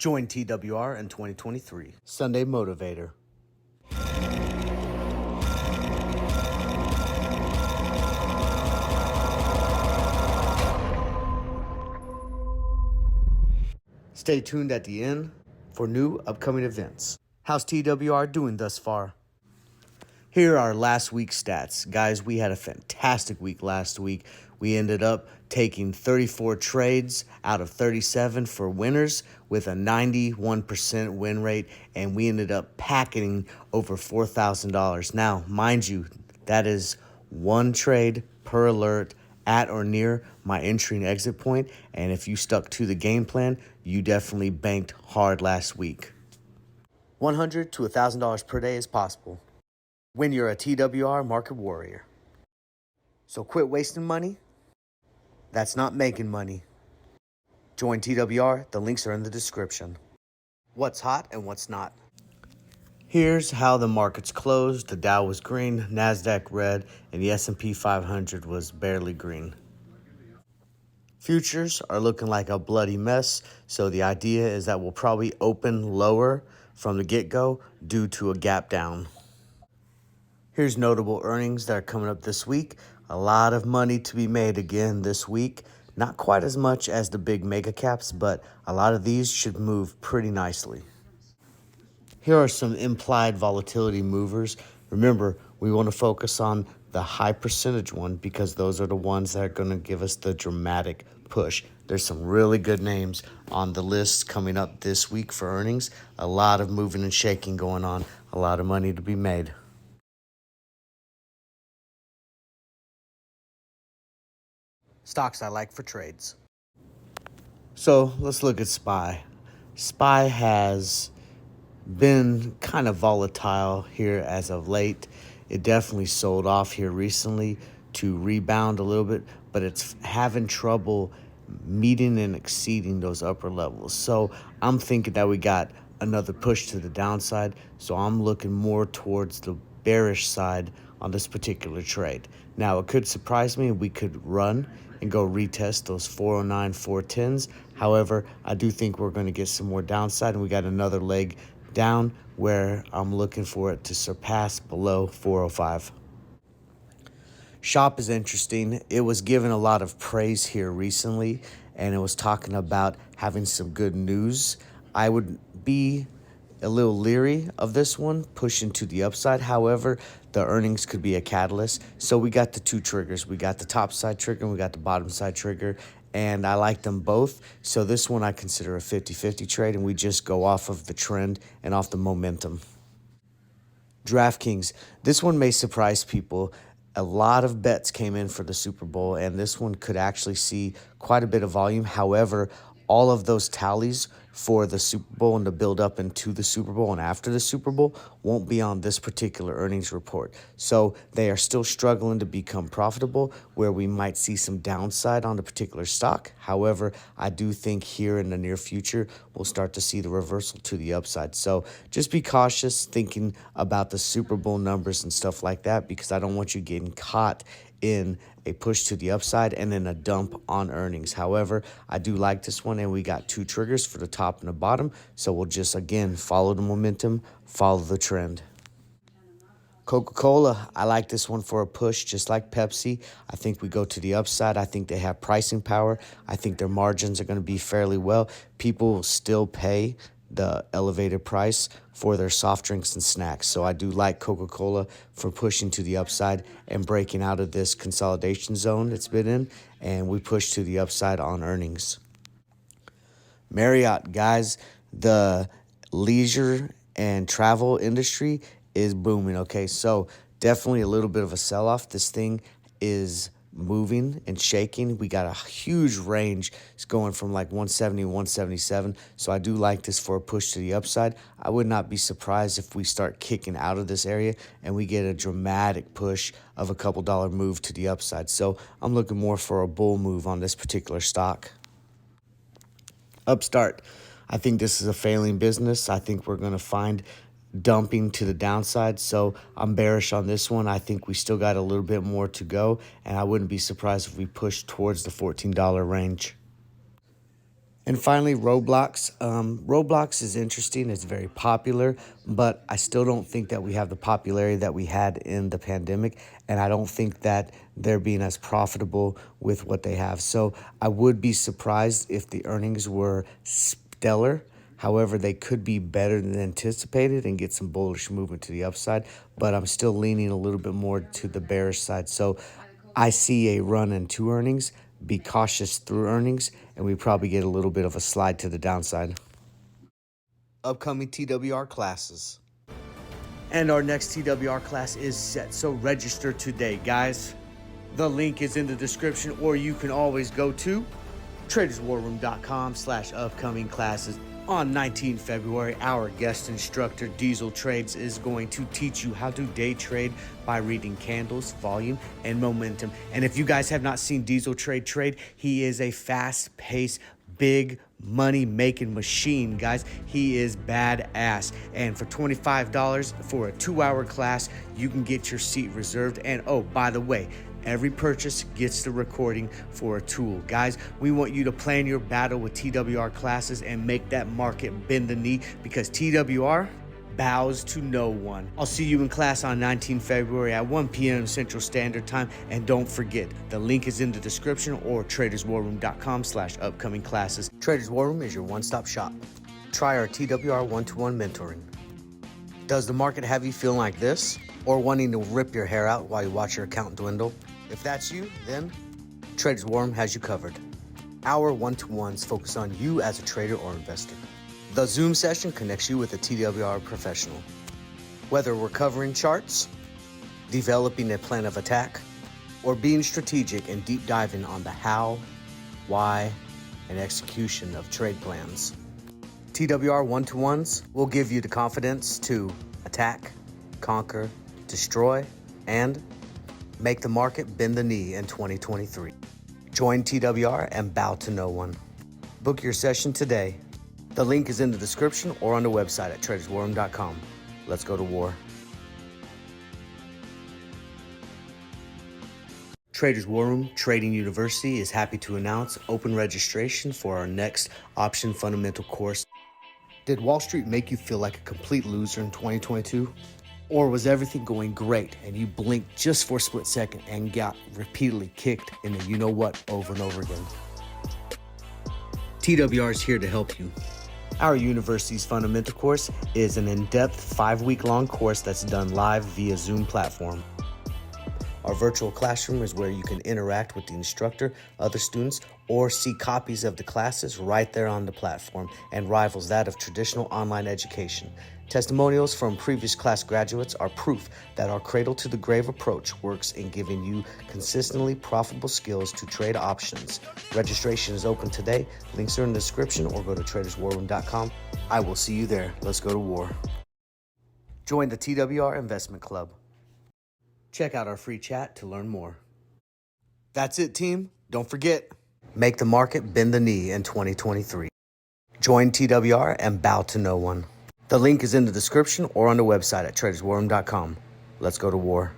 Join TWR in 2023. Sunday Motivator. Stay tuned at the end for new upcoming events. How's TWR doing thus far? Here are last week's stats. Guys, we had a fantastic week last week. We ended up taking 34 trades out of 37 for winners with a 91% win rate, and we ended up packing over $4,000. Now, mind you, that is one trade per alert at or near my entry and exit point, and if you stuck to the game plan, you definitely banked hard last week. $100 to $1,000 per day is possible when you're a TWR market warrior. So quit wasting money. That's not making money. Join TWR. The links are in the description. What's hot and what's not. Here's how the markets closed. The Dow was green, NASDAQ red, and the S&P 500 was barely green. Futures are looking like a bloody mess, so the idea is that we'll probably open lower from the get-go due to a gap down. Here's notable earnings that are coming up this week. A lot of money to be made again this week. Not quite as much as the big mega caps, but a lot of these should move pretty nicely. Here are some implied volatility movers. Remember, we want to focus on the high percentage one because those are the ones that are going to give us the dramatic push. There's some really good names on the list coming up this week for earnings. A lot of moving and shaking going on. A lot of money to be made. Stocks I like for trades. So let's look at SPY. SPY has been kind of volatile here as of late. It definitely sold off here recently to rebound a little bit, but it's having trouble meeting and exceeding those upper levels. So I'm thinking that we got another push to the downside. So I'm looking more towards the bearish side on this particular trade. Now, it could surprise me. We could run and go retest those 409, 410s. However, I do think we're going to get some more downside, and we got another leg down where I'm looking for it to surpass below 405. Shop is interesting. It was given a lot of praise here recently, and it was talking about having some good news. I would be a little leery of this one, pushing to the upside. However, the earnings could be a catalyst. So we got the two triggers. We got the top side trigger and we got the bottom side trigger, and I like them both. So this one I consider a 50-50 trade, and we just go off of the trend and off the momentum. DraftKings. This one may surprise people. A lot of bets came in for the Super Bowl, and this one could actually see quite a bit of volume. However, all of those tallies for the Super Bowl and the build up into the Super Bowl and after the Super Bowl won't be on this particular earnings report. So they are still struggling to become profitable, where we might see some downside on the particular stock. However, I do think here in the near future, we'll start to see the reversal to the upside. So just be cautious thinking about the Super Bowl numbers and stuff like that, because I don't want you getting caught in a push to the upside and then a dump on earnings. However, I do like this one, and we got two triggers for the top and the bottom. So we'll just, again, follow the momentum, follow the trend. Coca-Cola, I like this one for a push, just like Pepsi. I think we go to the upside. I think they have pricing power. I think their margins are going to be fairly well. People will still pay the elevated price for their soft drinks and snacks. So I do like Coca-Cola for pushing to the upside and breaking out of this consolidation zone it's been in, and we push to the upside on earnings. Marriott, guys, the leisure and travel industry is booming, okay? So definitely a little bit of a sell-off. This thing is moving and shaking. We got a huge range. It's going from like 170 to 177. So I do like this for a push to the upside. I would not be surprised if we start kicking out of this area and we get a dramatic push of a couple dollar move to the upside. So I'm looking more for a bull move on this particular stock. Upstart. I think this is a failing business. I think we're going to find dumping to the downside, so I'm bearish on this one. I think we still got a little bit more to go, and I wouldn't be surprised if we push towards the $14 range. And finally, Roblox. Roblox is interesting. It's very popular, but I still don't think that we have the popularity that we had in the pandemic. And I don't think that they're being as profitable with what they have. So I would be surprised if the earnings were stellar. However, they could be better than anticipated and get some bullish movement to the upside. But I'm still leaning a little bit more to the bearish side. So I see a run into earnings. Be cautious through earnings, and we probably get a little bit of a slide to the downside. Upcoming TWR classes. And our next TWR class is set, so register today, guys. The link is in the description, or you can always go to traderswarroom.com/upcoming classes. On 19 February, our guest instructor, Diesel Trades, is going to teach you how to day trade by reading candles, volume, and momentum. And if you guys have not seen Diesel trade, he is a fast-paced, big money-making machine, guys. He is badass. And for $25 for a 2-hour class, you can get your seat reserved. And oh, by the way, every purchase gets the recording for a tool. Guys, we want you to plan your battle with TWR classes and make that market bend the knee, because TWR bows to no one. I'll see you in class on 19 February at 1 p.m. Central Standard Time. And don't forget, the link is in the description or traderswarroom.com/upcoming classes. Traders War Room is your one-stop shop. Try our TWR one-to-one mentoring. Does the market have you feeling like this? Or wanting to rip your hair out while you watch your account dwindle? If that's you, then Traders War Room has you covered. Our one-to-ones focus on you as a trader or investor. The Zoom session connects you with a TWR professional. Whether we're covering charts, developing a plan of attack, or being strategic and deep diving on the how, why, and execution of trade plans. TWR one-to-ones will give you the confidence to attack, conquer, destroy, and make the market bend the knee in 2023. Join TWR and bow to no one. Book your session today. The link is in the description or on the website at traderswarroom.com. Let's go to war. Traders War Room Trading University is happy to announce open registration for our next option fundamental course. Did Wall Street make you feel like a complete loser in 2022? Or was everything going great and you blinked just for a split second and got repeatedly kicked in the you-know-what over and over again? TWR is here to help you. Our university's fundamental course is an in-depth 5-week-long course that's done live via Zoom platform. Our virtual classroom is where you can interact with the instructor, other students, or see copies of the classes right there on the platform, and rivals that of traditional online education. Testimonials from previous class graduates are proof that our cradle-to-the-grave approach works in giving you consistently profitable skills to trade options. Registration is open today. Links are in the description, or go to traderswarroom.com. I will see you there. Let's go to war. Join the TWR Investment Club. Check out our free chat to learn more. That's it, team. Don't forget, make the market bend the knee in 2023. Join TWR and bow to no one. The link is in the description or on the website at traderswarroom.com. Let's go to war.